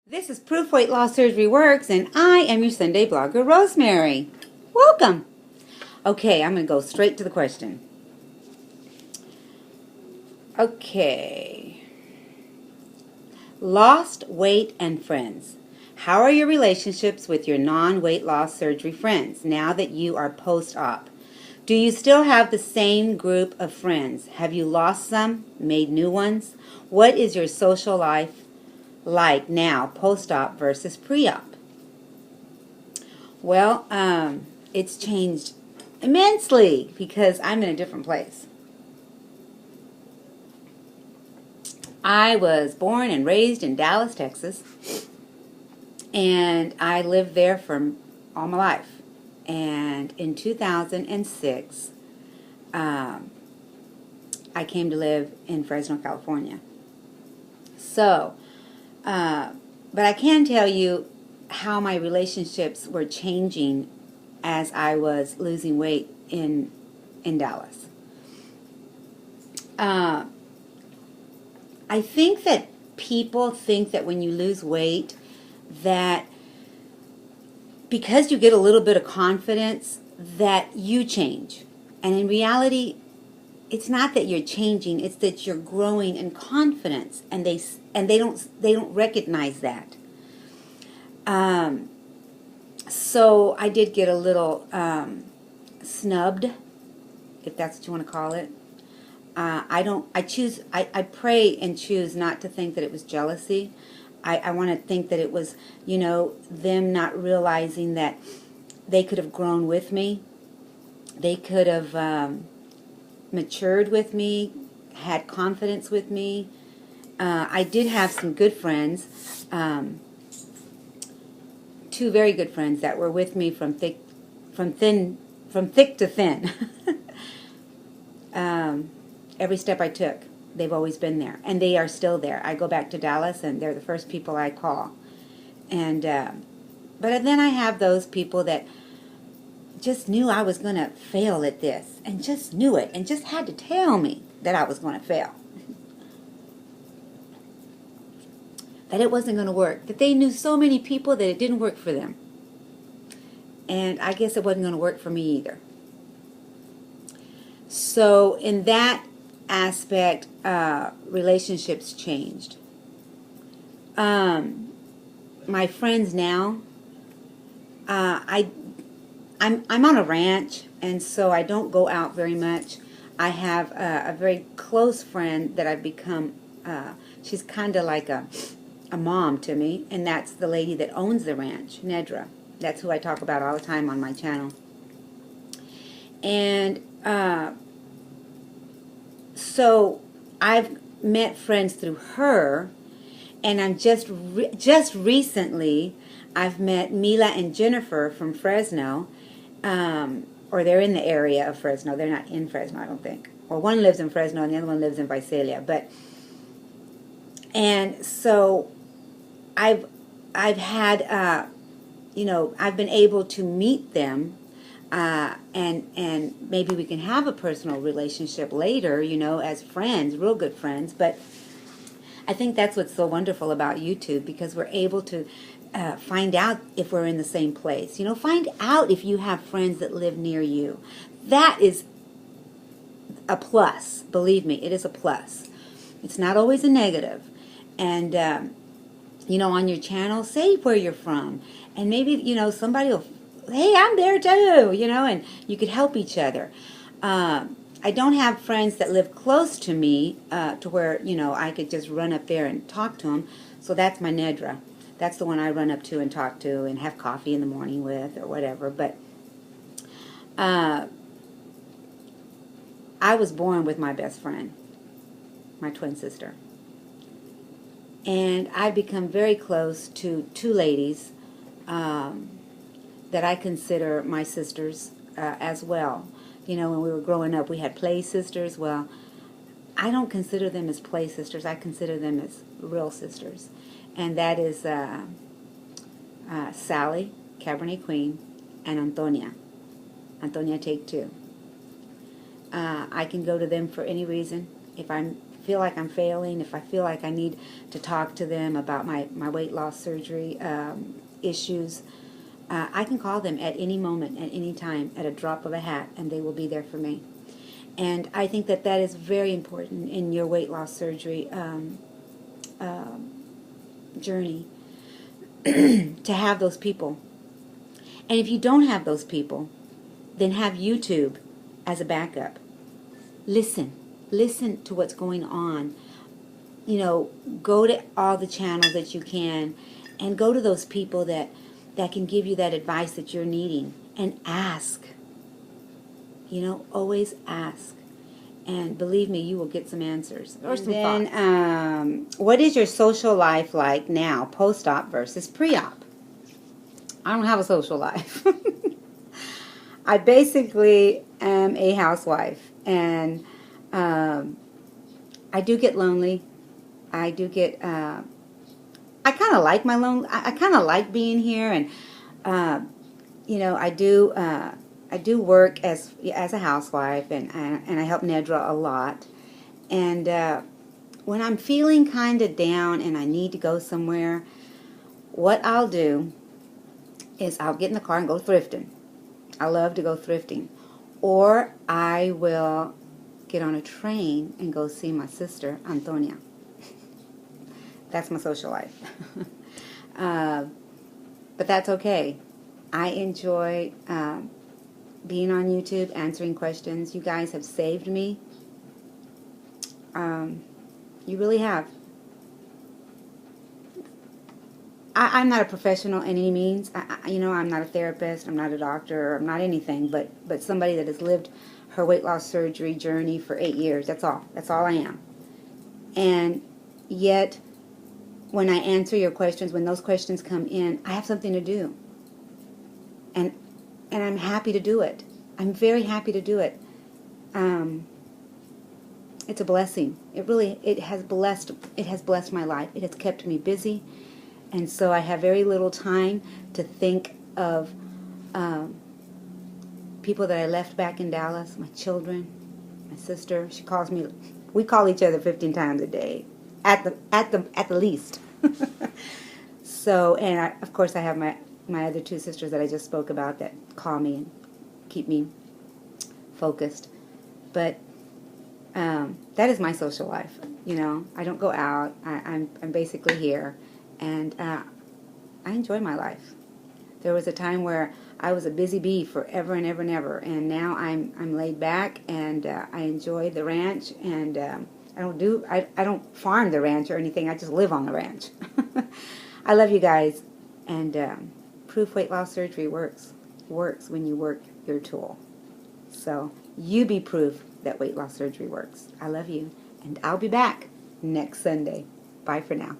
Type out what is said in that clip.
This is Proof Weight Loss Surgery Works, and I am your Sunday blogger, Rosemary. Welcome. Okay, I'm going to go straight to the question. Okay. Lost weight and friends. How are your relationships with your non-weight loss surgery friends now that you are post-op? Do you still have the same group of friends? Have you lost some, made new ones? What is your social life like now, post-op versus pre-op? Well, it's changed immensely because I'm in a different place. I was born and raised in Dallas, Texas, and I lived there for all my life. And in 2006, I came to live in Fresno, California. So, but I can tell you how my relationships were changing as I was losing weight in Dallas. I think that people think that when you lose weight, that because you get a little bit of confidence, that you change. And in reality, it's not that you're changing, it's that you're growing in confidence, and they don't recognize that. So I did get a little snubbed, if that's what you want to call it. I pray and choose not to think that it was jealousy. I want to think that it was, them not realizing that they could have grown with me. They could have matured with me, had confidence with me. I did have some good friends, two very good friends that were with me from thick to thin. Every step I took, they've always been there, and they are still there. I go back to Dallas, and they're the first people I call. And but then I have those people that just knew I was going to fail at this, and just knew it, and just had to tell me that I was going to fail, that it wasn't going to work, that they knew so many people that it didn't work for them. And I guess it wasn't going to work for me either. So in that aspect, relationships changed. My friends now, I'm on a ranch, and so I don't go out very much. I have a very close friend that I've become. She's kind of like a mom to me, and that's the lady that owns the ranch, Nedra. That's who I talk about all the time on my channel. And so I've met friends through her, and I'm just recently I've met Mila and Jennifer from Fresno, or they're in the area of Fresno. They're not in Fresno, I don't think. Well, one lives in Fresno and the other one lives in Visalia. And so I've had I've been able to meet them. And maybe we can have a personal relationship later, as friends, real good friends. But I think that's what's so wonderful about YouTube, because we're able to find out if we're in the same place. Find out if you have friends that live near you. That is a plus. Believe me, it is a plus. It's not always a negative. And, on your channel, say where you're from. And maybe, somebody will, hey, I'm there too, and you could help each other. I don't have friends that live close to me to where, I could just run up there and talk to them. So that's my Nedra. That's the one I run up to and talk to and have coffee in the morning with or whatever. But I was born with my best friend, my twin sister. And I've become very close to two ladies that I consider my sisters as well. When we were growing up, we had play sisters. Well, I don't consider them as play sisters. I consider them as real sisters. And that is Sally, Cabernet Queen, and Antonia. Antonia Take Two. I can go to them for any reason. If I'm feel like I'm failing, if I feel like I need to talk to them about my weight loss surgery issues, I can call them at any moment, at any time, at a drop of a hat, and they will be there for me. And I think that that is very important in your weight loss surgery journey, to have those people. And if you don't have those people, then have YouTube as a backup. Listen to what's going on. You know, go to all the channels that you can, and go to those people that can give you that advice that you're needing, and ask. You know, always ask. And believe me, you will get some answers or some thoughts. What is your social life like now, post-op versus pre-op? I don't have a social life. I basically am a housewife, and I do get lonely. I do get. I kind of like my lone. I kind of like being here, and you know, I do work as a housewife, and I help Nedra a lot. And when I'm feeling kind of down and I need to go somewhere, what I'll do is I'll get in the car and go thrifting. I love to go thrifting. Or I will get on a train and go see my sister, Antonia. That's my social life. But that's okay. I enjoy being on YouTube, answering questions. You guys have saved me. You really have. I'm not a professional in any means. You know, I'm not a therapist, I'm not a doctor, I'm not anything, but somebody that has lived her weight loss surgery journey for 8 years. That's all. That's all I am. And yet, when I answer your questions, when those questions come in, I have something to do. And I'm happy to do it. I'm very happy to do it. It's a blessing. It has blessed my life. It has kept me busy. And so I have very little time to think of people that I left back in Dallas, my children, my sister. She calls me. We call each other 15 times a day, at the least. So, and of course I have my other two sisters that I just spoke about that call me and keep me focused. But that is my social life. You know, I don't go out. I'm basically here. And I enjoy my life. There was a time where I was a busy bee forever and ever and ever, and now I'm laid back, and I enjoy the ranch, and I don't farm the ranch or anything. I just live on the ranch. I love you guys, and Proof Weight Loss Surgery works when you work your tool. So you be proof that weight loss surgery works. I love you, and I'll be back next Sunday. Bye for now.